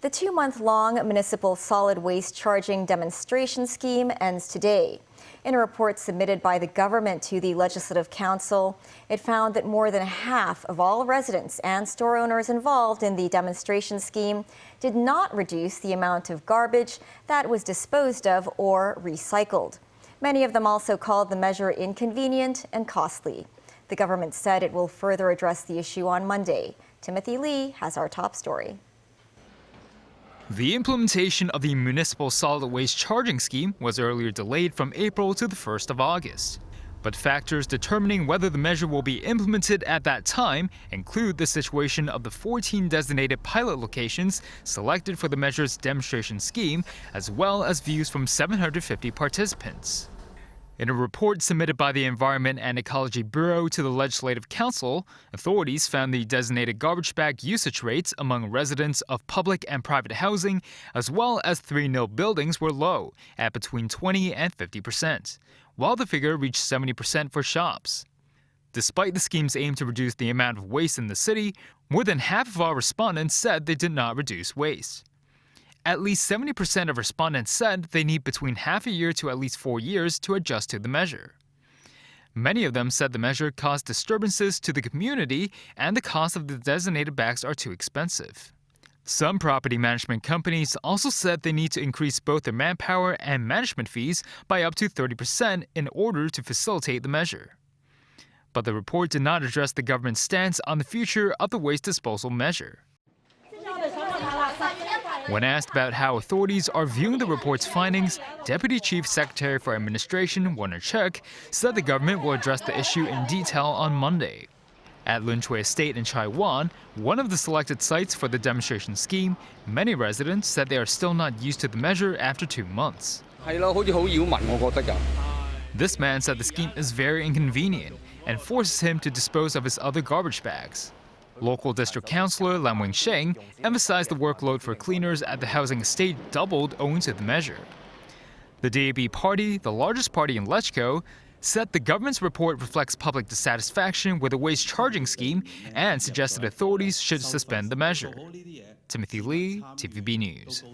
The 2-month-long municipal solid waste charging demonstration scheme ends today. In a report submitted by the government to the Legislative Council, it found that more than half of all residents and store owners involved in the demonstration scheme did not reduce the amount of garbage that was disposed of or recycled. Many of them also called the measure inconvenient and costly. The government said it will further address the issue on Monday. Timothy Lee has our top story. The implementation of the municipal solid waste charging scheme was earlier delayed from April to the 1st of August. But factors determining whether the measure will be implemented at that time include the situation of the 14 designated pilot locations selected for the measure's demonstration scheme, as well as views from 750 participants. In a report submitted by the Environment and Ecology Bureau to the Legislative Council, authorities found the designated garbage bag usage rates among residents of public and private housing, as well as 3-nil buildings, were low, at between 20 and 50%, while the figure reached 70% for shops. Despite the scheme's aim to reduce the amount of waste in the city, more than half of all respondents said they did not reduce waste. At least 70% of respondents said they need between half a year to at least 4 years to adjust to the measure. Many of them said the measure caused disturbances to the community and the cost of the designated bags are too expensive. Some property management companies also said they need to increase both their manpower and management fees by up to 30% in order to facilitate the measure. But the report did not address the government's stance on the future of the waste disposal measure. When asked about how authorities are viewing the report's findings, Deputy Chief Secretary for Administration Warner Chuk said the government will address the issue in detail on Monday. At Lun Chui Estate in Chai Wan, one of the selected sites for the demonstration scheme, many residents said they are still not used to the measure after 2 months. This man said the scheme is very inconvenient and forces him to dispose of his other garbage bags. Local district councillor Lam Wing-sheng emphasized the workload for cleaners at the housing estate doubled owing to the measure. The TVB party, the largest party in Lechko, said the government's report reflects public dissatisfaction with the waste charging scheme and suggested authorities should suspend the measure. Timothy Lee, TVB News.